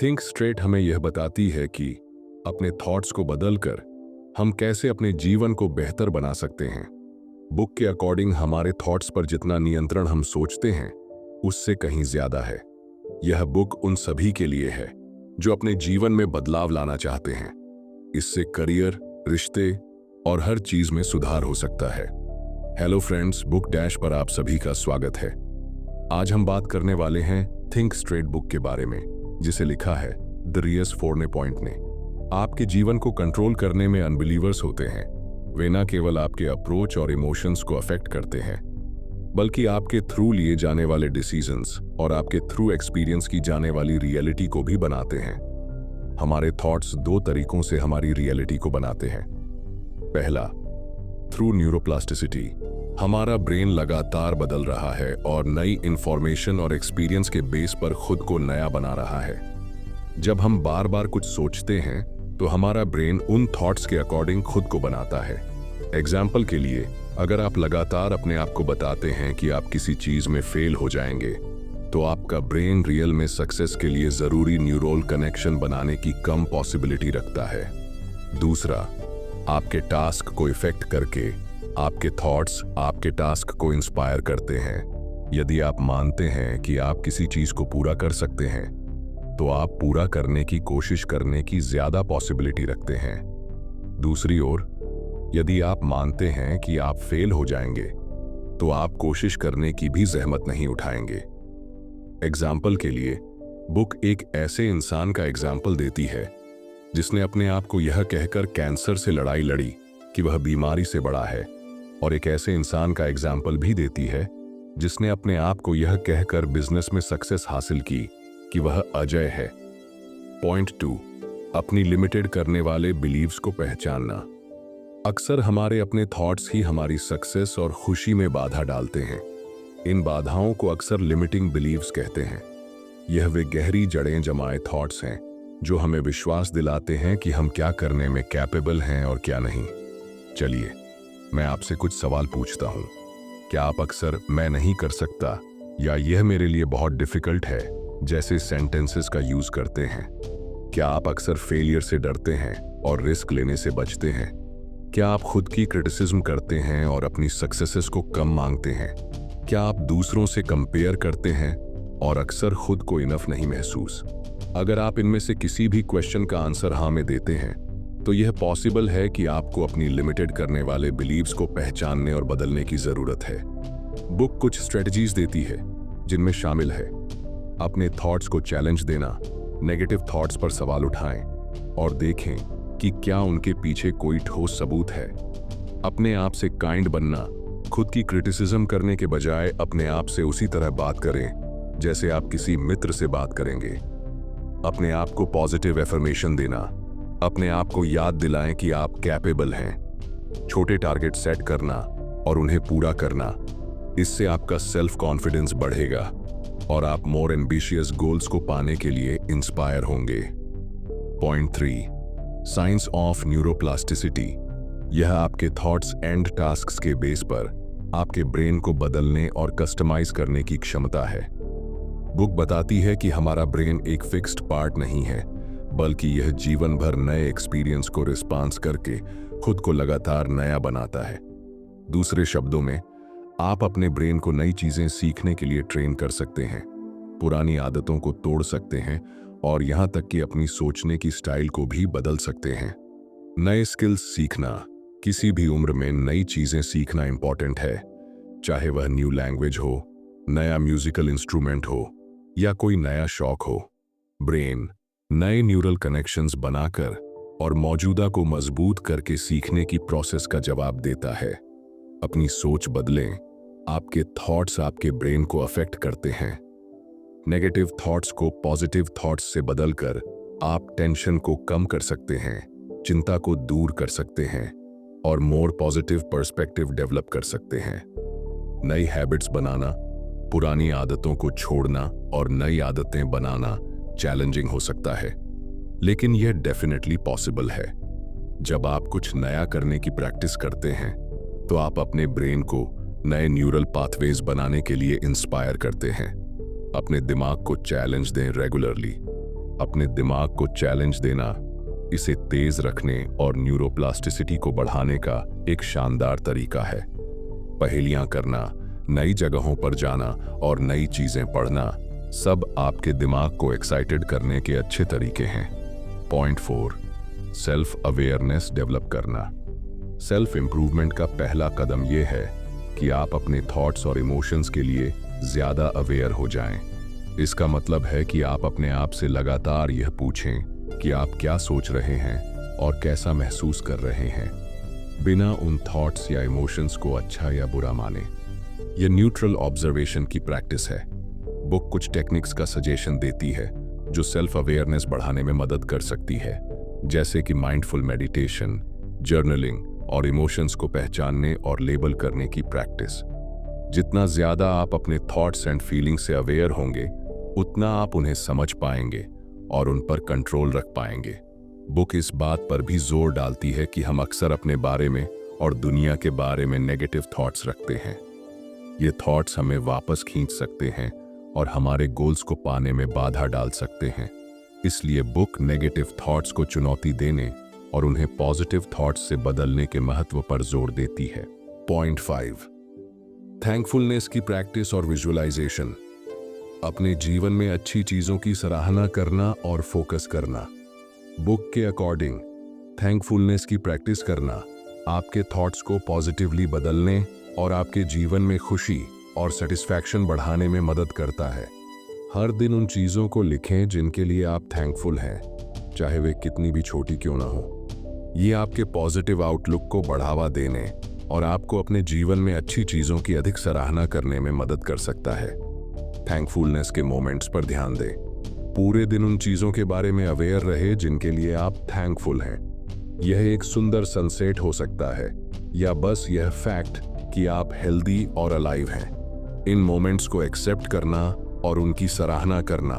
Think straight हमें यह बताती है कि अपने थॉट्स को बदलकर हम कैसे अपने जीवन को बेहतर बना सकते हैं। बुक के अकॉर्डिंग हमारे थॉट्स पर जितना नियंत्रण हम सोचते हैं उससे कहीं ज्यादा है। यह बुक उन सभी के लिए है जो अपने जीवन में बदलाव लाना चाहते हैं। इससे करियर, रिश्ते और हर चीज में सुधार हो सकता है। हेलो फ्रेंड्स, बुक डैश पर आप सभी का स्वागत है। आज हम बात करने वाले हैं थिंक स्ट्रेट बुक के बारे में, जिसे लिखा है दरियस फोर्ने पॉइंट ने। आपके जीवन को कंट्रोल करने में अनबिलीवर्स होते हैं। वे न केवल आपके अप्रोच और इमोशंस को अफेक्ट करते हैं, बल्कि आपके थ्रू लिए जाने वाले डिसीजंस और आपके थ्रू एक्सपीरियंस की जाने वाली रियलिटी को भी बनाते हैं। हमारे थॉट्स दो तरीकों से हमारी रियलिटी को बनाते हैं। पहला, थ्रू न्यूरोप्लास्टिसिटी। हमारा ब्रेन लगातार बदल रहा है और नई इंफॉर्मेशन और एक्सपीरियंस के बेस पर खुद को नया बना रहा है। जब हम बार बार कुछ सोचते हैं तो हमारा ब्रेन उन थॉट्स के अकॉर्डिंग खुद को बनाता है। एग्जाम्पल के लिए, अगर आप लगातार अपने आप को बताते हैं कि आप किसी चीज में फेल हो जाएंगे, तो आपका ब्रेन रियल में सक्सेस के लिए जरूरी न्यूरल कनेक्शन बनाने की कम पॉसिबिलिटी रखता है। दूसरा, आपके टास्क को इफेक्ट करके आपके थॉट्स आपके टास्क को इंस्पायर करते हैं। यदि आप मानते हैं कि आप किसी चीज को पूरा कर सकते हैं, तो आप पूरा करने की कोशिश करने की ज्यादा पॉसिबिलिटी रखते हैं। दूसरी ओर, यदि आप मानते हैं कि आप फेल हो जाएंगे, तो आप कोशिश करने की भी जहमत नहीं उठाएंगे। एग्जाम्पल के लिए, बुक एक ऐसे इंसान का एग्जाम्पल देती है जिसने अपने आप को यह कहकर कैंसर से लड़ाई लड़ी कि वह बीमारी से बड़ा है, और एक ऐसे इंसान का एग्जाम्पल भी देती है जिसने अपने आप को यह कहकर बिजनेस में सक्सेस हासिल की कि वह अजय है। पॉइंट 2, अपनी लिमिटेड करने वाले बिलीव्स को पहचानना। अक्सर हमारे अपने थॉट्स ही हमारी सक्सेस और खुशी में बाधा डालते हैं। इन बाधाओं को अक्सर लिमिटिंग बिलीव्स कहते हैं। यह वे गहरी जड़ें जमाए थॉट्स हैं जो हमें विश्वास दिलाते हैं कि हम क्या करने में कैपेबल हैं और क्या नहीं। चलिए, मैं आपसे कुछ सवाल पूछता हूं। क्या आप अक्सर मैं नहीं कर सकता या यह मेरे लिए बहुत डिफिकल्ट है जैसे सेंटेंसेस का यूज करते हैं? क्या आप अक्सर फेलियर से डरते हैं और रिस्क लेने से बचते हैं? क्या आप खुद की क्रिटिसिज्म करते हैं और अपनी सक्सेसेस को कम मांगते हैं? क्या आप दूसरों से कंपेयर करते हैं और अक्सर खुद को इनफ नहीं महसूस? अगर आप इनमें से किसी भी क्वेश्चन का आंसर हाँ में देते हैं, तो यह पॉसिबल है कि आपको अपनी लिमिटेड करने वाले बिलीव्स को पहचानने और बदलने की जरूरत है। बुक कुछ स्ट्रेटजीज देती है जिनमें शामिल है अपने थॉट्स को चैलेंज देना, नेगेटिव थॉट्स पर सवाल उठाएं और देखें कि क्या उनके पीछे कोई ठोस सबूत है। अपने आप से काइंड बनना, खुद की क्रिटिसिज्म करने के बजाय अपने आप से उसी तरह बात करें जैसे आप किसी मित्र से बात करेंगे। अपने आप को पॉजिटिव एफर्मेशन देना, अपने आप को याद दिलाएं कि आप कैपेबल हैं। छोटे टारगेट सेट करना और उन्हें पूरा करना, इससे आपका सेल्फ कॉन्फिडेंस बढ़ेगा और आप मोर एम्बिशियस गोल्स को पाने के लिए इंस्पायर होंगे। Point 3, science of neuroplasticity. यह आपके थॉट्स एंड टास्क्स के बेस पर आपके ब्रेन को बदलने और कस्टमाइज करने की क्षमता है। बुक बताती है कि हमारा ब्रेन एक फिक्स्ड पार्ट नहीं है, बल्कि यह जीवन भर नए एक्सपीरियंस को रिस्पॉन्स करके खुद को लगातार नया बनाता है। दूसरे शब्दों में, आप अपने ब्रेन को नई चीजें सीखने के लिए ट्रेन कर सकते हैं, पुरानी आदतों को तोड़ सकते हैं और यहां तक कि अपनी सोचने की स्टाइल को भी बदल सकते हैं। नए स्किल्स सीखना, किसी भी उम्र में नई चीजें सीखना इंपॉर्टेंट है, चाहे वह न्यू लैंग्वेज हो, नया म्यूजिकल इंस्ट्रूमेंट हो या कोई नया शौक हो। ब्रेन नए न्यूरल कनेक्शंस बनाकर और मौजूदा को मजबूत करके सीखने की प्रोसेस का जवाब देता है। अपनी सोच बदलें। आपके थॉट्स आपके ब्रेन को अफेक्ट करते हैं। नेगेटिव थॉट्स को पॉजिटिव थॉट्स से बदलकर आप टेंशन को कम कर सकते हैं, चिंता को दूर कर सकते हैं और मोर पॉजिटिव पर्सपेक्टिव डेवलप कर सकते हैं। नई हैबिट्स बनाना, पुरानी आदतों को छोड़ना और नई आदतें बनाना चैलेंजिंग हो सकता है, लेकिन यह डेफिनेटली पॉसिबल है। जब आप कुछ नया करने की प्रैक्टिस करते हैं, तो आप अपने ब्रेन को नए न्यूरल पाथवेज बनाने के लिए इंस्पायर करते हैं। अपने दिमाग को चैलेंज दें रेगुलरली। अपने दिमाग को चैलेंज देना, इसे तेज रखने और न्यूरोप्लास्टिसिटी को बढ़ाने का एक शानदार तरीका है। पहेलियां करना, नई जगहों पर जाना और नई चीजें पढ़ना सब आपके दिमाग को एक्साइटेड करने के अच्छे तरीके हैं। पॉइंट 4, सेल्फ अवेयरनेस डेवलप करना। सेल्फ इंप्रूवमेंट का पहला कदम यह है कि आप अपने थॉट्स और इमोशंस के लिए ज्यादा अवेयर हो जाएं। इसका मतलब है कि आप अपने आप से लगातार यह पूछें कि आप क्या सोच रहे हैं और कैसा महसूस कर रहे हैं, बिना उन थॉट्स या इमोशंस को अच्छा या बुरा माने। यह न्यूट्रल ऑब्जर्वेशन की प्रैक्टिस है। बुक कुछ टेक्निक्स का सजेशन देती है जो सेल्फ अवेयरनेस बढ़ाने में मदद कर सकती है, जैसे कि माइंडफुल मेडिटेशन, जर्नलिंग और इमोशंस को पहचानने और लेबल करने की प्रैक्टिस। जितना ज्यादा आप अपने थॉट्स एंड फीलिंग्स से अवेयर होंगे, उतना आप उन्हें समझ पाएंगे और उन पर कंट्रोल रख पाएंगे। बुक इस बात पर भी जोर डालती है कि हम अक्सर अपने बारे में और दुनिया के बारे में नेगेटिव थॉट्स रखते हैं। ये थॉट्स हमें वापस खींच सकते हैं और हमारे गोल्स को पाने में बाधा डाल सकते हैं। इसलिए बुक नेगेटिव थॉट्स को चुनौती देने और उन्हें पॉजिटिव थॉट्स से बदलने के महत्व पर जोर देती है। पॉइंट 5, थैंकफुलनेस की प्रैक्टिस और विजुअलाइजेशन। अपने जीवन में अच्छी चीजों की सराहना करना और फोकस करना। बुक के अकॉर्डिंग थैंकफुलनेस की प्रैक्टिस करना आपके थॉट्स को पॉजिटिवली बदलने और आपके जीवन में खुशी और सेटिस्फैक्शन बढ़ाने में मदद करता है। हर दिन उन चीजों को लिखें जिनके लिए आप थैंकफुल हैं, चाहे वे कितनी भी छोटी क्यों ना हो। ये आपके पॉजिटिव आउटलुक को बढ़ावा देने और आपको अपने जीवन में अच्छी चीजों की अधिक सराहना करने में मदद कर सकता है। थैंकफुलनेस के मोमेंट्स पर ध्यान दें। पूरे दिन उन चीजों के बारे में अवेयर रहे जिनके लिए आप थैंकफुल हैं। यह एक सुंदर सनसेट हो सकता है या बस यह फैक्ट कि आप हेल्दी और अलाइव हैं। इन मोमेंट्स को एक्सेप्ट करना और उनकी सराहना करना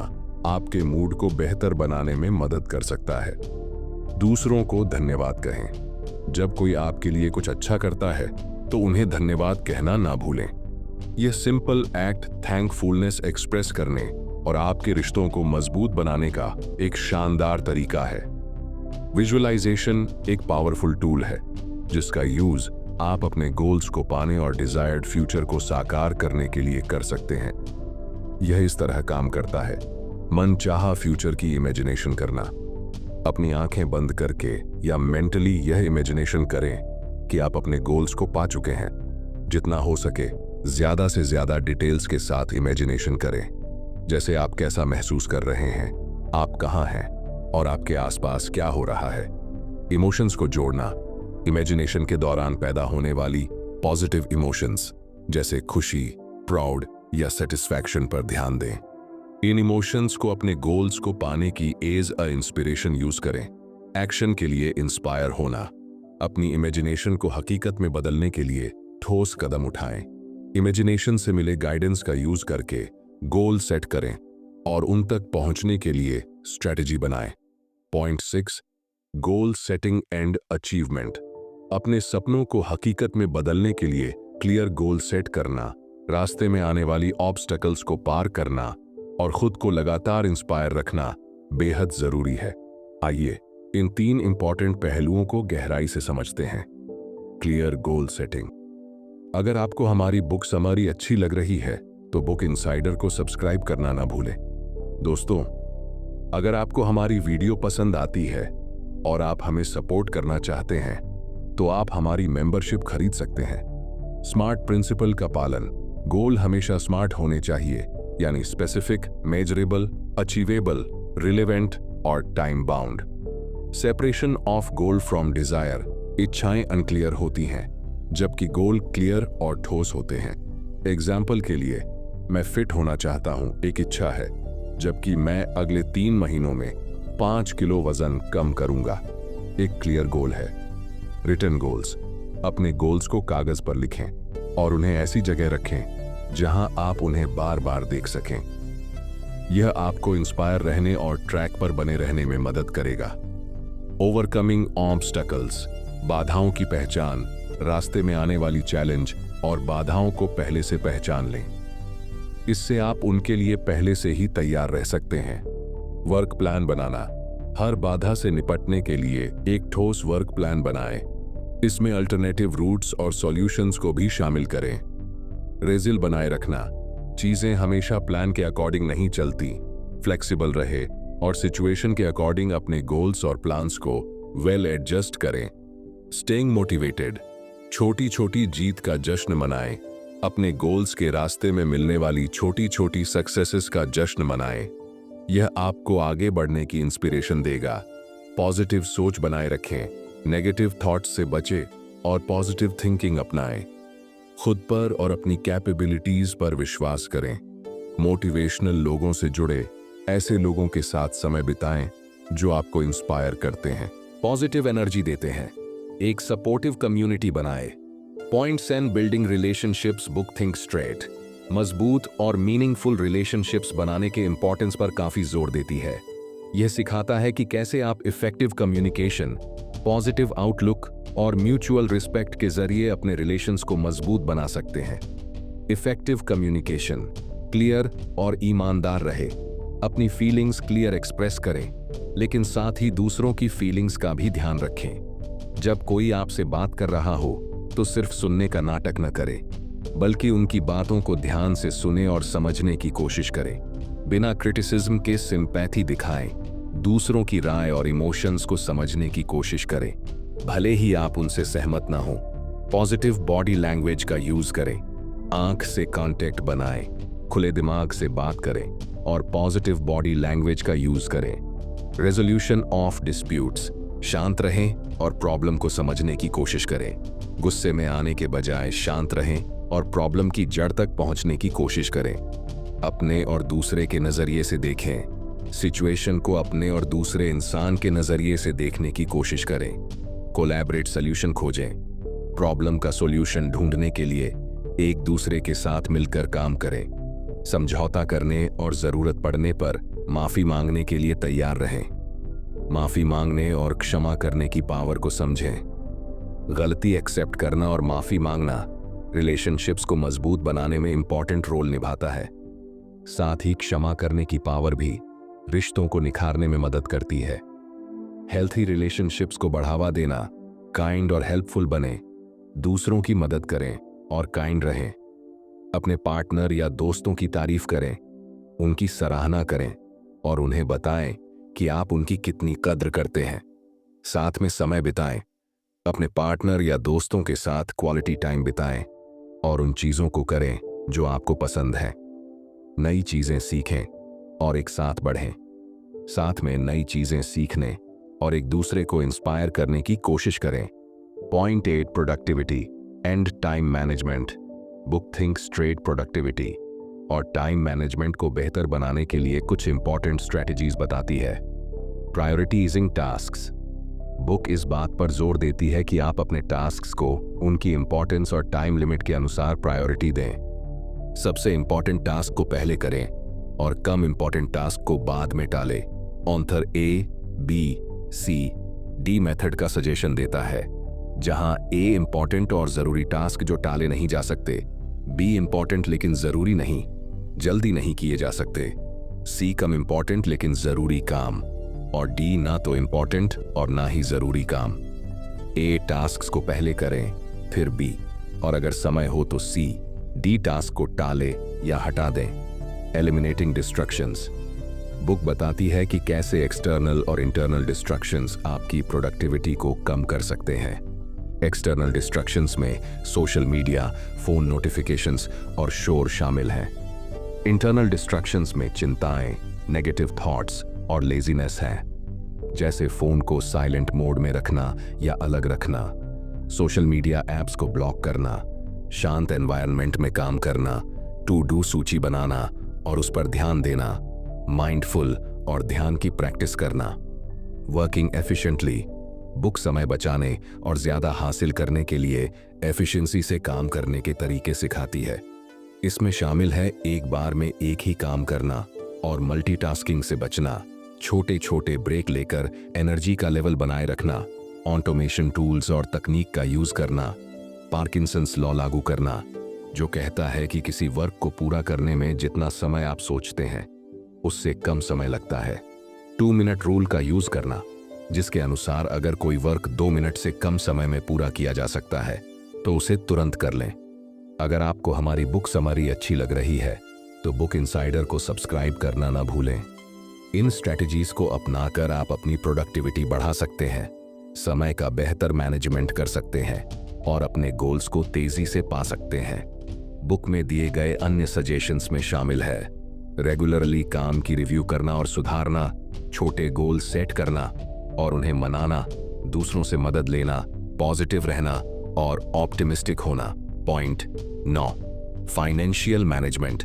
आपके मूड को बेहतर बनाने में मदद कर सकता है। दूसरों को धन्यवाद कहें। जब कोई आपके लिए कुछ अच्छा करता है तो उन्हें धन्यवाद कहना ना भूलें। यह सिंपल एक्ट थैंकफुलनेस एक्सप्रेस करने और आपके रिश्तों को मजबूत बनाने का एक शानदार तरीका है। विजुअलाइजेशन एक पावरफुल टूल है जिसका यूज आप अपने गोल्स को पाने और डिजायर्ड फ्यूचर को साकार करने के लिए कर सकते हैं। यह इस तरह काम करता है। मनचाहा फ्यूचर की इमेजिनेशन करना। अपनी आंखें बंद करके या मेंटली यह इमेजिनेशन करें कि आप अपने गोल्स को पा चुके हैं। जितना हो सके ज्यादा से ज्यादा डिटेल्स के साथ इमेजिनेशन करें, जैसे आप कैसा महसूस कर रहे हैं, आप कहां हैं और आपके आसपास क्या हो रहा है। इमोशंस को जोड़ना। इमेजिनेशन के दौरान पैदा होने वाली पॉजिटिव इमोशंस जैसे खुशी, प्राउड या सेटिस्फैक्शन पर ध्यान दें। इन इमोशंस को अपने गोल्स को पाने की एज अ इंस्पिरेशन यूज करें। एक्शन के लिए इंस्पायर होना। अपनी इमेजिनेशन को हकीकत में बदलने के लिए ठोस कदम उठाएं। इमेजिनेशन से मिले गाइडेंस का यूज करके गोल सेट करें और उन तक पहुंचने के लिए स्ट्रेटजी बनाएं। Point 6, goal setting and achievement. अपने सपनों को हकीकत में बदलने के लिए क्लियर गोल सेट करना, रास्ते में आने वाली ऑब्स्टेकल्स को पार करना और खुद को लगातार इंस्पायर रखना बेहद जरूरी है। आइए इन 3 इंपॉर्टेंट पहलुओं को गहराई से समझते हैं। Clear goal setting. अगर आपको हमारी बुक समरी अच्छी लग रही है तो बुक इनसाइडर को सब्सक्राइब करना ना भूलें। दोस्तों, अगर आपको हमारी वीडियो पसंद आती है और आप हमें सपोर्ट करना चाहते हैं तो आप हमारी मेंबरशिप खरीद सकते हैं। स्मार्ट प्रिंसिपल का पालन। गोल हमेशा स्मार्ट होने चाहिए, यानी स्पेसिफिक, मेजरेबल, अचीवेबल, रिलेवेंट और time bound. Separation of goal from Dzire. इच्छाएं अनक्लियर होती हैं जबकि गोल क्लियर और ठोस होते हैं। एग्जाम्पल के लिए, मैं फिट होना चाहता हूं एक इच्छा है, जबकि मैं अगले 3 महीनों में 5 किलो वजन कम करूंगा एक क्लियर गोल है। Written goals. अपने गोल्स को कागज पर लिखें और उन्हें ऐसी जगह रखें जहां आप उन्हें बार बार देख सकें। यह आपको इंस्पायर रहने और ट्रैक पर बने रहने में मदद करेगा। Overcoming obstacles. बाधाओं की पहचान। रास्ते में आने वाली चैलेंज और बाधाओं को पहले से पहचान लें। इससे आप उनके लिए पहले से ही तैयार रह सकते हैं। वर्क प्लान बनाना। हर बाधा से निपटने के लिए एक ठोस वर्क प्लान बनाएं। इसमें अल्टरनेटिव रूट्स और सॉल्यूशंस को भी शामिल करें। रेजिल बनाए रखना। चीजें हमेशा प्लान के अकॉर्डिंग नहीं चलती। फ्लेक्सिबल रहे और सिचुएशन के अकॉर्डिंग अपने गोल्स और प्लान्स को वेल एडजस्ट करें। Staying motivated. छोटी छोटी जीत का जश्न मनाएं। अपने गोल्स के रास्ते में मिलने वाली छोटी छोटी सक्सेसेस का जश्न मनाएं। यह आपको आगे बढ़ने की इंस्पिरेशन देगा। पॉजिटिव सोच बनाए रखें। नेगेटिव थॉट्स से बचें और पॉजिटिव थिंकिंग अपनाएं। खुद पर और अपनी कैपेबिलिटीज पर विश्वास करें। मोटिवेशनल लोगों से जुड़े, ऐसे लोगों के साथ समय बिताएं जो आपको इंस्पायर करते हैं, पॉजिटिव एनर्जी देते हैं। एक सपोर्टिव कम्युनिटी बनाएं। Points and building relationships book think straight मजबूत और मीनिंगफुल रिलेशनशिप्स बनाने के इंपॉर्टेंस पर काफी जोर देती है। यह सिखाता है कि कैसे आप इफेक्टिव कम्युनिकेशन, पॉजिटिव आउटलुक और म्यूचुअल रिस्पेक्ट के जरिए अपने रिलेशंस को मजबूत बना सकते हैं। इफेक्टिव कम्युनिकेशन, क्लियर और ईमानदार रहे। अपनी फीलिंग्स क्लियर एक्सप्रेस करें, लेकिन साथ ही दूसरों की फीलिंग्स का भी ध्यान रखें। जब कोई आपसे बात कर रहा हो तो सिर्फ सुनने का नाटक न करें, बल्कि उनकी बातों को ध्यान से सुने और समझने की कोशिश करें। बिना क्रिटिसिज्म के सिंपैथी दिखाएं। दूसरों की राय और इमोशंस को समझने की कोशिश करें, भले ही आप उनसे सहमत ना हो। पॉजिटिव बॉडी लैंग्वेज का यूज करें। आंख से कांटेक्ट बनाएं, खुले दिमाग से बात करें और पॉजिटिव बॉडी लैंग्वेज का यूज करें। रेजोल्यूशन ऑफ डिस्प्यूट्स, शांत रहें और प्रॉब्लम को समझने की कोशिश करें। गुस्से में आने के बजाय शांत रहें और प्रॉब्लम की जड़ तक पहुंचने की कोशिश करें। अपने और दूसरे के नजरिए से देखें। सिचुएशन को अपने और दूसरे इंसान के नजरिए से देखने की कोशिश करें। कोलैबोरेट सॉल्यूशन खोजें। प्रॉब्लम का सॉल्यूशन ढूंढने के लिए एक दूसरे के साथ मिलकर काम करें। समझौता करने और जरूरत पड़ने पर माफी मांगने के लिए तैयार रहें। माफी मांगने और क्षमा करने की पावर को समझें। गलती एक्सेप्ट करना और माफी मांगना रिलेशनशिप्स को मजबूत बनाने में इंपॉर्टेंट रोल निभाता है। साथ ही क्षमा करने की पावर भी रिश्तों को निखारने में मदद करती है। हेल्थी रिलेशनशिप्स को बढ़ावा देना, काइंड और हेल्पफुल बने, दूसरों की मदद करें और काइंड रहें। अपने पार्टनर या दोस्तों की तारीफ करें, उनकी सराहना करें और उन्हें बताएं कि आप उनकी कितनी कद्र करते हैं। साथ में समय बिताएं। अपने पार्टनर या दोस्तों के साथ क्वालिटी टाइम बिताएं और उन चीजों को करें जो आपको पसंद है। नई चीजें सीखें और एक साथ बढ़ें। साथ में नई चीजें सीखने और एक दूसरे को इंस्पायर करने की कोशिश करें। Point 8 productivity and time management book think straight productivity और टाइम मैनेजमेंट को बेहतर बनाने के लिए कुछ इंपॉर्टेंट स्ट्रेटजीज बताती है। प्रायोरिटाइजिंग टास्क्स बुक इस बात पर जोर देती है कि आप अपने टास्क्स को उनकी इंपॉर्टेंस और टाइम लिमिट के अनुसार प्रायोरिटी दें। सबसे इंपॉर्टेंट टास्क को पहले करें और कम इंपॉर्टेंट टास्क को बाद में टालें। ऑथर ABCD मेथड का सजेशन देता है, जहां A इंपॉर्टेंट और जरूरी टास्क जो टाले नहीं जा सकते, B इंपॉर्टेंट लेकिन जरूरी नहीं, जल्दी नहीं किए जा सकते, C कम इंपॉर्टेंट लेकिन जरूरी काम और D ना तो इंपॉर्टेंट और ना ही जरूरी काम। A टास्क को पहले करें, फिर B और अगर समय हो तो C, D टास्क को टाले या हटा दें। एलिमिनेटिंग डिस्ट्रक्शंस बुक बताती है कि कैसे एक्सटर्नल और इंटरनल डिस्ट्रक्शंस आपकी प्रोडक्टिविटी को कम कर सकते हैं। एक्सटर्नल डिस्ट्रक्शंस में सोशल मीडिया, फोन नोटिफिकेशंस और शोर शामिल हैं। इंटरनल डिस्ट्रक्शंस में चिंताएं, नेगेटिव थॉट्स और लेजीनेस हैं, जैसे फोन को साइलेंट मोड में रखना या अलग रखना, सोशल मीडिया ऐप्स को ब्लॉक करना, शांत एनवायरनमेंट में काम करना, टू डू सूची बनाना और उस पर ध्यान देना, माइंडफुल और ध्यान की प्रैक्टिस करना। वर्किंग एफिशिएंटली बुक समय बचाने और ज्यादा हासिल करने के लिए एफिशिएंसी से काम करने के तरीके सिखाती है। इसमें शामिल है एक बार में एक ही काम करना और मल्टीटास्किंग से बचना, छोटे छोटे ब्रेक लेकर एनर्जी का लेवल बनाए रखना, ऑटोमेशन टूल्स और तकनीक का यूज करना, पार्किंसंस लॉ लागू करना, जो कहता है कि किसी वर्क को पूरा करने में जितना समय आप सोचते हैं उससे कम समय लगता है। 2 मिनट रूल का यूज करना, जिसके अनुसार अगर कोई वर्क 2 मिनट से कम समय में पूरा किया जा सकता है तो उसे तुरंत कर लें। अगर आपको हमारी बुक समरी अच्छी लग रही है तो बुक इनसाइडर को सब्सक्राइब करना ना भूलें। इन स्ट्रैटेजीज को अपनाकर आप अपनी प्रोडक्टिविटी बढ़ा सकते हैं, समय का बेहतर मैनेजमेंट कर सकते हैं और अपने गोल्स को तेजी से पा सकते हैं। बुक में दिए गए अन्य सजेशंस में शामिल है रेगुलरली काम की रिव्यू करना और सुधारना, छोटे गोल सेट करना और उन्हें मनाना, दूसरों से मदद लेना, पॉजिटिव रहना और ऑप्टिमिस्टिक होना। Point 9, financial management.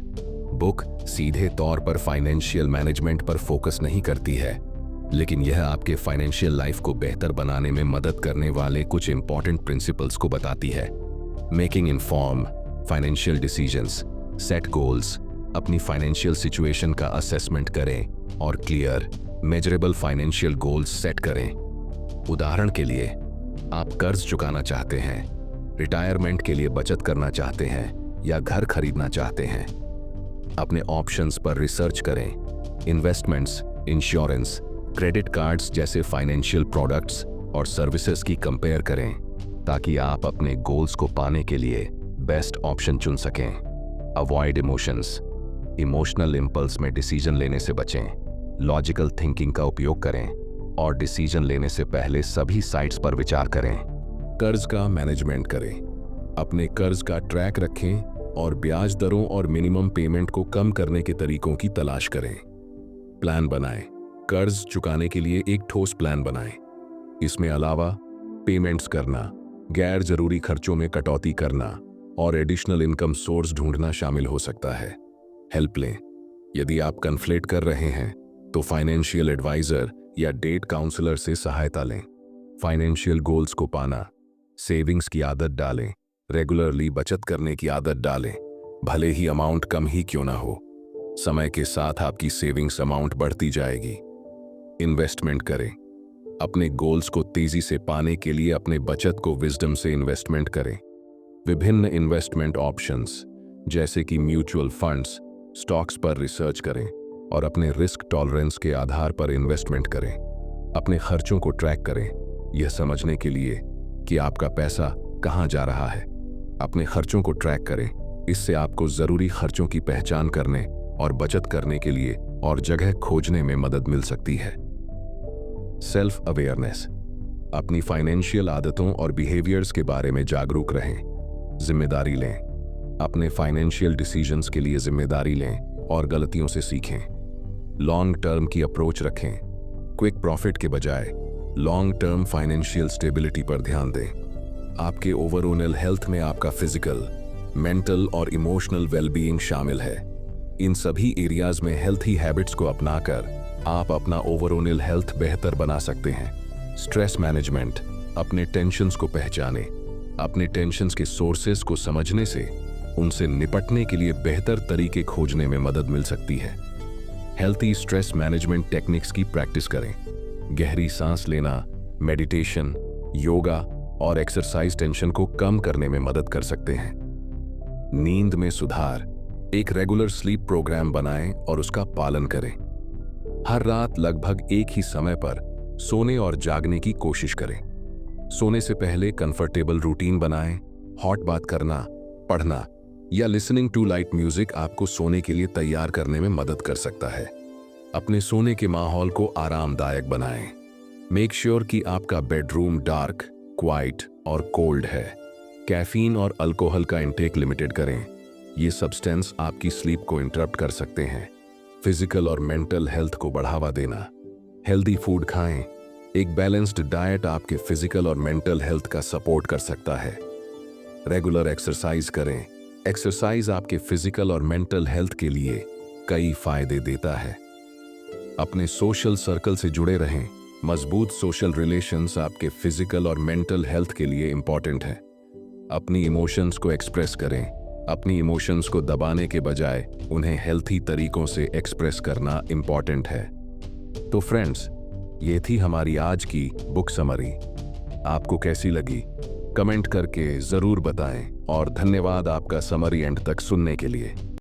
बुक सीधे तौर पर फाइनेंशियल मैनेजमेंट पर फोकस नहीं करती है, लेकिन यह आपके फाइनेंशियल लाइफ को बेहतर बनाने में मदद करने वाले कुछ इंपॉर्टेंट प्रिंसिपल्स को बताती है। Making inform financial decisions, set goals, अपनी फाइनेंशियल सिचुएशन का असेसमेंट करें और clear measurable financial goals set करें। उदाहरण के लिए, आप कर्ज चुकाना चाहते हैं, रिटायरमेंट के लिए बचत करना चाहते हैं या घर खरीदना चाहते हैं। अपने ऑप्शंस पर रिसर्च करें। इन्वेस्टमेंट्स, इंश्योरेंस, क्रेडिट कार्ड्स जैसे फाइनेंशियल प्रोडक्ट्स और सर्विसेज की कंपेयर करें ताकि आप अपने गोल्स को पाने के लिए बेस्ट ऑप्शन चुन सकें। अवॉइड इमोशंस, इमोशनल इंपल्स में डिसीजन लेने से बचें। लॉजिकल थिंकिंग का उपयोग करें और डिसीजन लेने से पहले सभी साइड्स पर विचार करें। कर्ज का मैनेजमेंट करें, अपने कर्ज का ट्रैक रखें और ब्याज दरों और मिनिमम पेमेंट को कम करने के तरीकों की तलाश करें। प्लान बनाएं, कर्ज चुकाने के लिए एक ठोस प्लान बनाएं। इसमें अलावा पेमेंट्स करना, गैर जरूरी खर्चों में कटौती करना और एडिशनल इनकम सोर्स ढूंढना शामिल हो सकता है। हेल्प लें, यदि आप कन्फ्लेट कर रहे हैं तो फाइनेंशियल एडवाइजर या डेट काउंसलर से सहायता लें। फाइनेंशियल गोल्स को पाना, सेविंग्स की आदत डालें, रेगुलरली बचत करने की आदत डालें, भले ही अमाउंट कम ही क्यों ना हो। समय के साथ आपकी सेविंग्स अमाउंट बढ़ती जाएगी। इन्वेस्टमेंट करें, अपने गोल्स को तेजी से पाने के लिए अपने बचत को विजडम से इन्वेस्टमेंट करें। विभिन्न इन्वेस्टमेंट ऑप्शंस जैसे कि म्यूचुअल फंड्स, स्टॉक्स पर रिसर्च करें और अपने रिस्क टॉलरेंस के आधार पर इन्वेस्टमेंट करें। अपने खर्चों को ट्रैक करें, यह समझने के लिए कि आपका पैसा कहां जा रहा है। अपने खर्चों को ट्रैक करें, इससे आपको जरूरी खर्चों की पहचान करने और बचत करने के लिए और जगह खोजने में मदद मिल सकती है। सेल्फ अवेयरनेस, अपनी फाइनेंशियल आदतों और बिहेवियर्स के बारे में जागरूक रहें। जिम्मेदारी लें, अपने फाइनेंशियल डिसीजंस के लिए जिम्मेदारी लें और गलतियों से सीखें। लॉन्ग टर्म की अप्रोच रखें, क्विक प्रॉफिट के बजाय लॉन्ग टर्म फाइनेंशियल स्टेबिलिटी पर ध्यान दें। आपके ओवरऑल हेल्थ में आपका फिजिकल, मेंटल और इमोशनल वेलबीइंग शामिल है। इन सभी एरियाज में हेल्थी हैबिट्स को अपनाकर आप अपना ओवरऑल हेल्थ बेहतर बना सकते हैं। स्ट्रेस मैनेजमेंट, अपने टेंशन्स को पहचानें। अपने टेंशन्स के सोर्सेस को समझने से उनसे निपटने के लिए बेहतर तरीके खोजने में मदद मिल सकती है। हेल्थी स्ट्रेस मैनेजमेंट टेक्निक्स की प्रैक्टिस करें। गहरी सांस लेना, मेडिटेशन, योगा और एक्सरसाइज टेंशन को कम करने में मदद कर सकते हैं। नींद में सुधार, एक रेगुलर स्लीप प्रोग्राम बनाएं और उसका पालन करें। हर रात लगभग एक ही समय पर सोने और जागने की कोशिश करें। सोने से पहले कंफर्टेबल रूटीन बनाएं। हॉट बात करना, पढ़ना या लिसनिंग टू लाइट म्यूजिक आपको सोने के लिए तैयार करने में मदद कर सकता है। अपने सोने के माहौल को आरामदायक बनाएं। मेक श्योर कि आपका बेडरूम डार्क, क्वाइट और कोल्ड है। कैफीन और अल्कोहल का इंटेक लिमिटेड करें, ये सब्सटेंस आपकी स्लीप को इंटरप्ट कर सकते हैं। फिजिकल और मेंटल हेल्थ को बढ़ावा देना, हेल्दी फूड खाएं। एक बैलेंस्ड डाइट आपके फिजिकल और मेंटल हेल्थ का सपोर्ट कर सकता है। रेगुलर एक्सरसाइज करें, एक्सरसाइज आपके फिजिकल और मेंटल हेल्थ के लिए कई फायदे देता है। अपने सोशल सर्कल से जुड़े रहें, मजबूत सोशल रिलेशंस आपके फिजिकल और मेंटल हेल्थ के लिए इंपॉर्टेंट है। अपनी इमोशंस को एक्सप्रेस करें, अपनी इमोशंस को दबाने के बजाय उन्हें हेल्थी तरीकों से एक्सप्रेस करना इंपॉर्टेंट है। तो फ्रेंड्स, ये थी हमारी आज की बुक समरी। आपको कैसी लगी कमेंट करके जरूर बताएं और धन्यवाद आपका समरी एंड तक सुनने के लिए।